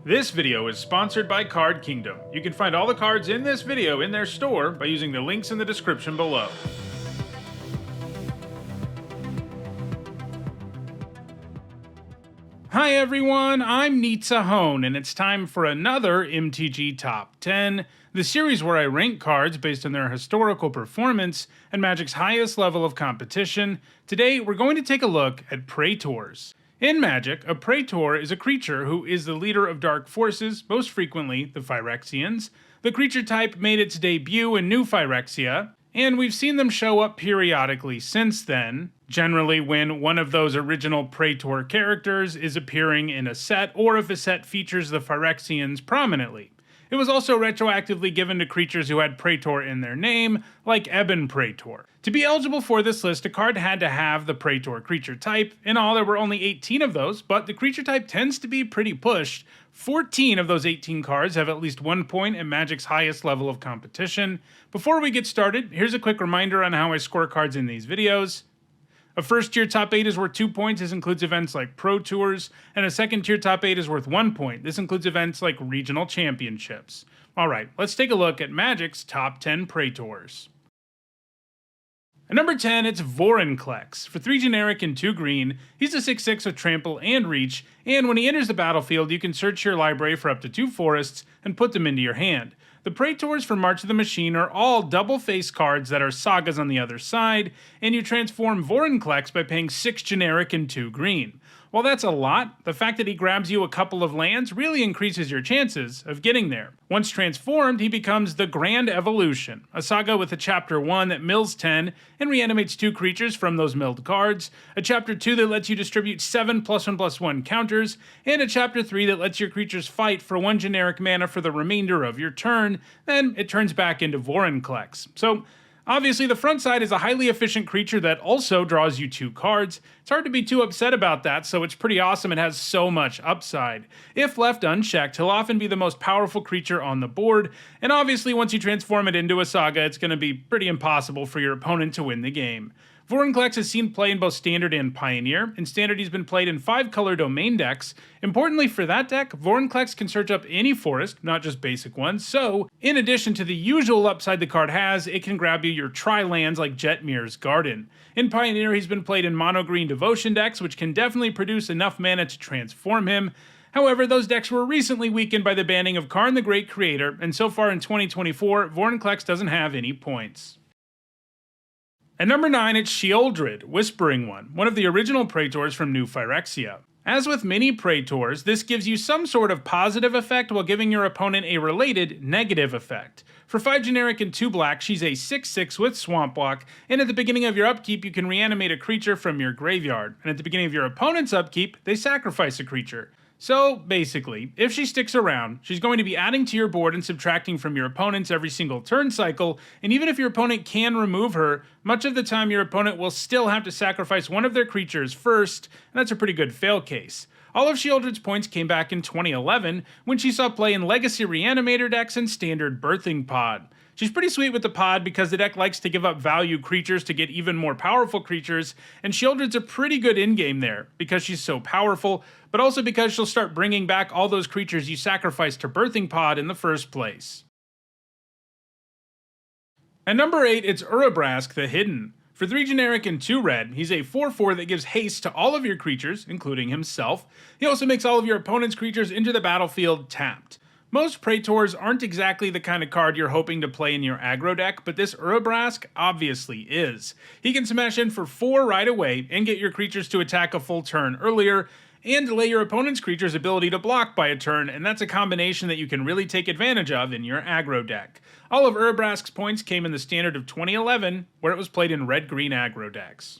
This video is sponsored by Card Kingdom. You can find all the cards in this video in their store by using the links in the description below. Hi everyone, I'm Nitsahone, and it's time for another MTG Top 10, the series where I rank cards based on their historical performance and Magic's highest level of competition. Today, we're going to take a look at Praetors. In Magic, a Praetor is a creature who is the leader of dark forces, most frequently the Phyrexians. The creature type made its debut in New Phyrexia, and we've seen them show up periodically since then, generally when one of those original Praetor characters is appearing in a set, or if a set features the Phyrexians prominently. It was also retroactively given to creatures who had Praetor in their name, like Ebon Praetor. To be eligible for this list, a card had to have the Praetor creature type. In all, there were only 18 of those, but the creature type tends to be pretty pushed. 14 of those 18 cards have at least 1 point at Magic's highest level of competition. Before we get started, here's a quick reminder on how I score cards in these videos. A first tier top 8 is worth 2 points. This includes events like Pro Tours, and a second tier top 8 is worth 1 point. This includes events like regional championships. Alright, let's take a look at Magic's top 10 Praetors. At number 10, it's Vorinclex. For 3 generic and 2 green, he's a 6/6 with trample and reach, and when he enters the battlefield, you can search your library for up to 2 forests and put them into your hand. The Praetors for March of the Machine are all double-face cards that are sagas on the other side, and you transform Vorinclex by paying 6 generic and 2 green. While that's a lot, the fact that he grabs you a couple of lands really increases your chances of getting there. Once transformed, he becomes the Grand Evolution, a saga with a Chapter 1 that mills 10 and reanimates 2 creatures from those milled cards, a Chapter 2 that lets you distribute 7 +1/+1 counters, and a Chapter 3 that lets your creatures fight for 1 generic mana for the remainder of your turn. Then it turns back into Vorinclex. So, obviously, the front side is a highly efficient creature that also draws you 2 cards. It's hard to be too upset about that, so it's pretty awesome it has so much upside. If left unchecked, he'll often be the most powerful creature on the board, and obviously once you transform it into a saga, it's going to be pretty impossible for your opponent to win the game. Vorinclex has seen play in both Standard and Pioneer. In Standard, he's been played in 5-color domain decks. Importantly for that deck, Vorinclex can search up any forest, not just basic ones, so in addition to the usual upside the card has, it can grab you your tri-lands like Jetmir's Garden. In Pioneer, he's been played in mono-green Devotion decks, which can definitely produce enough mana to transform him. However, those decks were recently weakened by the banning of Karn the Great Creator, and so far in 2024, Vorinclex doesn't have any points. At number 9, it's Sheoldred, Whispering one of the original Praetors from New Phyrexia. As with many Praetors, this gives you some sort of positive effect while giving your opponent a related negative effect. For 5 generic and 2 black, she's a 6/6 with Swamp Walk, and at the beginning of your upkeep you can reanimate a creature from your graveyard, and at the beginning of your opponent's upkeep, they sacrifice a creature. So, basically, if she sticks around, she's going to be adding to your board and subtracting from your opponents every single turn cycle, and even if your opponent can remove her, much of the time your opponent will still have to sacrifice one of their creatures first, and that's a pretty good fail case. All of Sheoldred's points came back in 2011, when she saw play in Legacy Reanimator decks and Standard Birthing Pod. She's pretty sweet with the pod because the deck likes to give up value creatures to get even more powerful creatures, and Sheoldred's a pretty good in-game there, because she's so powerful, but also because she'll start bringing back all those creatures you sacrificed to Birthing Pod in the first place. At number 8, it's Urabrask the Hidden. For 3 generic and 2 red, he's a 4/4 that gives haste to all of your creatures, including himself. He also makes all of your opponent's creatures into the battlefield tapped. Most Praetors aren't exactly the kind of card you're hoping to play in your aggro deck, but this Urabrask obviously is. He can smash in for 4 right away and get your creatures to attack a full turn earlier, and delay your opponent's creature's ability to block by a turn, and that's a combination that you can really take advantage of in your aggro deck. All of Urabrask's points came in the Standard of 2011, where it was played in red-green aggro decks.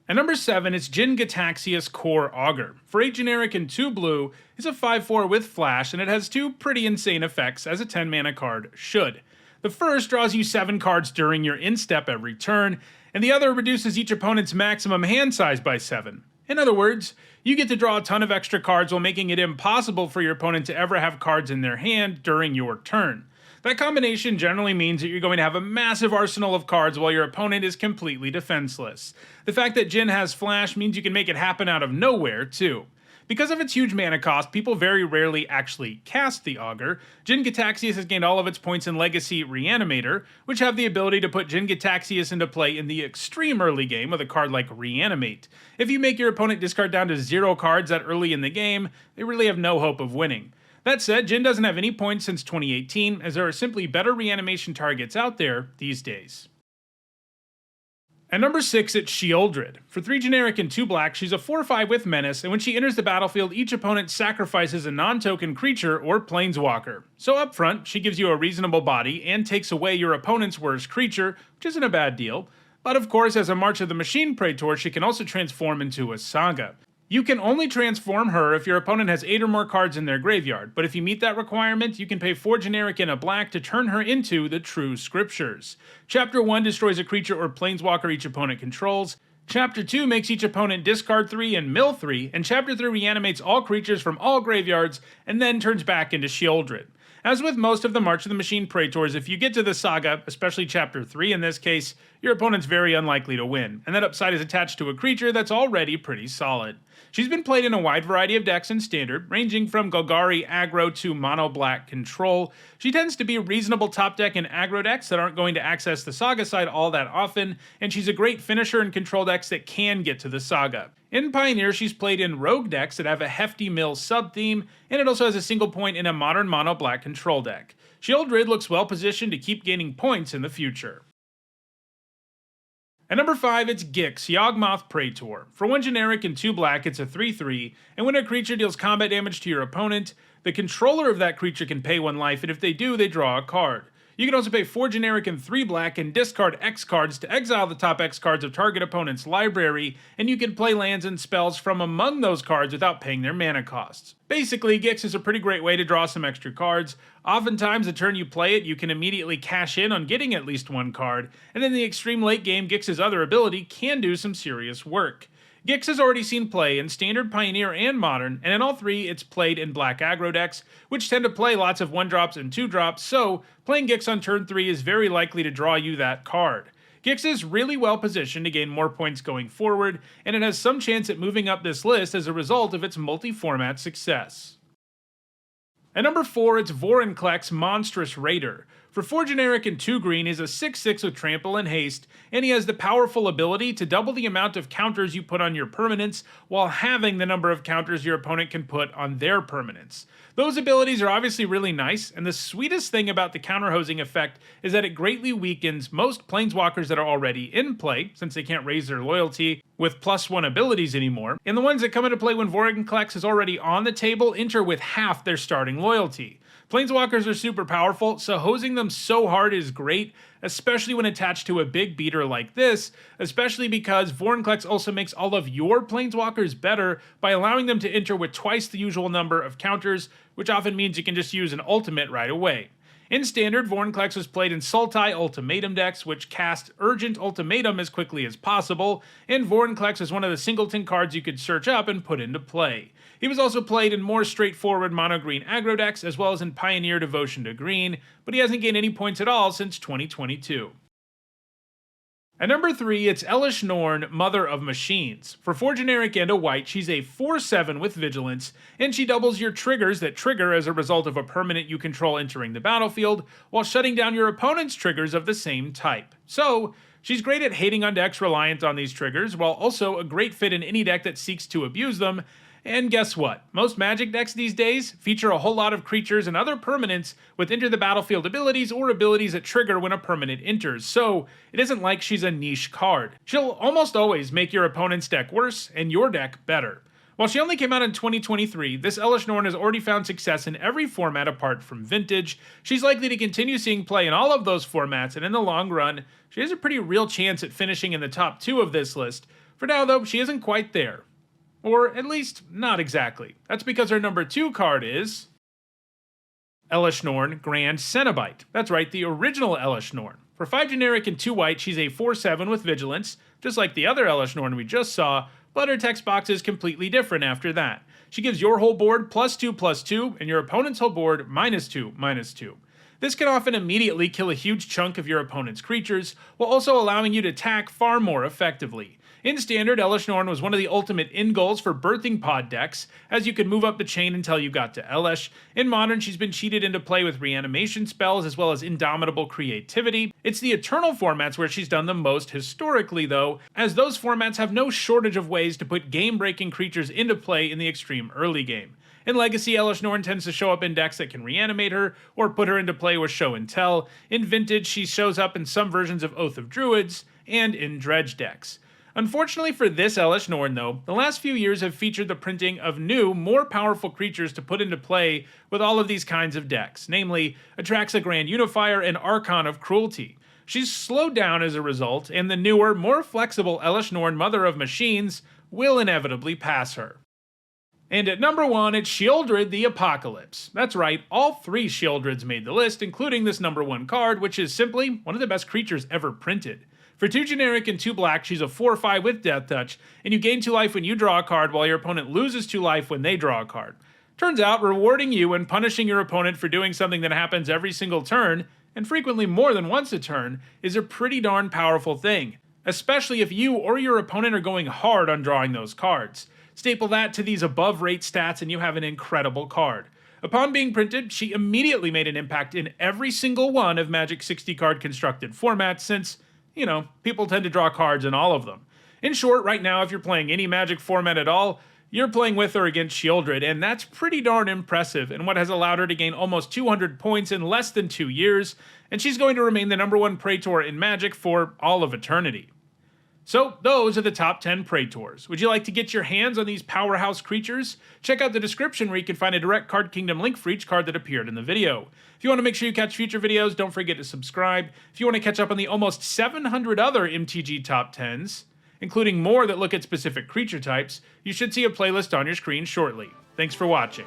At number 7, it's Jin-Gitaxias Core Augur. For 8 generic and 2 blue, it's a 5/4 with flash, and it has 2 pretty insane effects, as a 10 mana card should. The first draws you 7 cards during your in-step every turn, and the other reduces each opponent's maximum hand size by 7. In other words, you get to draw a ton of extra cards while making it impossible for your opponent to ever have cards in their hand during your turn. That combination generally means that you're going to have a massive arsenal of cards while your opponent is completely defenseless. The fact that Jin has flash means you can make it happen out of nowhere, too. Because of its huge mana cost, people very rarely actually cast the Augur. Jin-Gitaxias has gained all of its points in Legacy Reanimator, which have the ability to put Jin-Gitaxias into play in the extreme early game with a card like Reanimate. If you make your opponent discard down to 0 cards that early in the game, they really have no hope of winning. That said, Jin doesn't have any points since 2018, as there are simply better reanimation targets out there these days. At number 6, it's Sheoldred. For 3 generic and 2 black, she's a 4/5 with Menace, and when she enters the battlefield, each opponent sacrifices a non-token creature or planeswalker. So up front, she gives you a reasonable body and takes away your opponent's worst creature, which isn't a bad deal. But of course, as a March of the Machine Praetor, she can also transform into a Saga. You can only transform her if your opponent has 8 or more cards in their graveyard, but if you meet that requirement, you can pay 4 generic and a black to turn her into the True Scriptures. Chapter 1 destroys a creature or planeswalker each opponent controls. Chapter 2 makes each opponent discard 3 and mill 3, and Chapter 3 reanimates all creatures from all graveyards, and then turns back into Sheoldred. As with most of the March of the Machine Praetors, if you get to the Saga, especially Chapter 3 in this case, your opponent's very unlikely to win, and that upside is attached to a creature that's already pretty solid. She's been played in a wide variety of decks in Standard, ranging from Golgari aggro to mono black control. She tends to be a reasonable top deck in aggro decks that aren't going to access the Saga side all that often, and she's a great finisher in control decks that can get to the Saga. In Pioneer, she's played in rogue decks that have a hefty mill sub-theme, and it also has a single point in a modern mono black control deck. Sheoldred looks well positioned to keep gaining points in the future. At number 5, it's Gix, Yawgmoth Praetor. For 1 generic and 2 black, it's a 3/3, and when a creature deals combat damage to your opponent, the controller of that creature can pay 1 life, and if they do, they draw a card. You can also pay 4 generic and 3 black and discard X cards to exile the top X cards of target opponent's library, and you can play lands and spells from among those cards without paying their mana costs. Basically, Gix is a pretty great way to draw some extra cards. Oftentimes, the turn you play it, you can immediately cash in on getting at least 1 card, and in the extreme late game, Gix's other ability can do some serious work. Gix has already seen play in Standard, Pioneer, and Modern, and in all 3 it's played in black aggro decks, which tend to play lots of 1-drops and 2-drops, so playing Gix on turn 3 is very likely to draw you that card. Gix is really well positioned to gain more points going forward, and it has some chance at moving up this list as a result of its multi-format success. At number 4, it's Vorinclex, Monstrous Raider. For 4 generic and 2 green, he's a 6/6 with trample and haste, and he has the powerful ability to double the amount of counters you put on your permanents while halving the number of counters your opponent can put on their permanents. Those abilities are obviously really nice, and the sweetest thing about the counterhosing effect is that it greatly weakens most planeswalkers that are already in play, since they can't raise their loyalty with +1 abilities anymore, and the ones that come into play when Vorinclex is already on the table enter with half their starting loyalty. Planeswalkers are super powerful, so hosing them so hard is great, especially when attached to a big beater like this, especially because Vorinclex also makes all of your Planeswalkers better by allowing them to enter with twice the usual number of counters, which often means you can just use an ultimate right away. In Standard, Vorinclex was played in Sultai Ultimatum decks, which cast Urgent Ultimatum as quickly as possible, and Vorinclex is one of the singleton cards you could search up and put into play. He was also played in more straightforward mono-green aggro decks, as well as in Pioneer Devotion to Green, but he hasn't gained any points at all since 2022. At number 3, it's Elesh Norn, Mother of Machines. For 4 generic and a white, she's a 4/7 with Vigilance, and she doubles your triggers that trigger as a result of a permanent you control entering the battlefield, while shutting down your opponent's triggers of the same type. So, she's great at hating on decks reliant on these triggers, while also a great fit in any deck that seeks to abuse them. And guess what? Most Magic decks these days feature a whole lot of creatures and other permanents with enter the battlefield abilities or abilities that trigger when a permanent enters, so it isn't like she's a niche card. She'll almost always make your opponent's deck worse and your deck better. While she only came out in 2023, this Elesh Norn has already found success in every format apart from Vintage. She's likely to continue seeing play in all of those formats, and in the long run, she has a pretty real chance at finishing in the top 2 of this list. For now though, she isn't quite there. Or at least, not exactly. That's because her number 2 card is Elesh Norn, Grand Cenobite. That's right, the original Elesh Norn. For 5 generic and 2 white, she's a 4/7 with Vigilance, just like the other Elesh Norn we just saw, but her text box is completely different after that. She gives your whole board +2/+2, and your opponent's whole board -2/-2. This can often immediately kill a huge chunk of your opponent's creatures, while also allowing you to attack far more effectively. In Standard, Elesh Norn was one of the ultimate end goals for birthing pod decks, as you could move up the chain until you got to Elesh. In Modern, she's been cheated into play with reanimation spells as well as indomitable creativity. It's the Eternal formats where she's done the most historically though, as those formats have no shortage of ways to put game-breaking creatures into play in the extreme early game. In Legacy, Elesh Norn tends to show up in decks that can reanimate her, or put her into play with Show and Tell. In Vintage, she shows up in some versions of Oath of Druids, and in Dredge decks. Unfortunately for this Elesh Norn though, the last few years have featured the printing of new, more powerful creatures to put into play with all of these kinds of decks, namely Atraxa Grand Unifier and Archon of Cruelty. She's slowed down as a result, and the newer, more flexible Elesh Norn Mother of Machines will inevitably pass her. And at number 1, it's Sheoldred the Apocalypse. That's right, all 3 Sheoldreds made the list, including this number 1 card, which is simply one of the best creatures ever printed. For 2 generic and 2 black, she's a 4/5 with Death Touch, and you gain 2 life when you draw a card while your opponent loses 2 life when they draw a card. Turns out, rewarding you and punishing your opponent for doing something that happens every single turn, and frequently more than once a turn, is a pretty darn powerful thing, especially if you or your opponent are going hard on drawing those cards. Staple that to these above rate stats and you have an incredible card. Upon being printed, she immediately made an impact in every single one of Magic's 60 card constructed formats since, people tend to draw cards in all of them. In short, right now if you're playing any Magic format at all, you're playing with or against Sheoldred, and that's pretty darn impressive and what has allowed her to gain almost 200 points in less than 2 years, and she's going to remain the number 1 Praetor in Magic for all of eternity. So, those are the top 10 Praetors. Would you like to get your hands on these powerhouse creatures? Check out the description where you can find a direct Card Kingdom link for each card that appeared in the video. If you want to make sure you catch future videos, don't forget to subscribe. If you want to catch up on the almost 700 other MTG top 10s, including more that look at specific creature types, you should see a playlist on your screen shortly. Thanks for watching.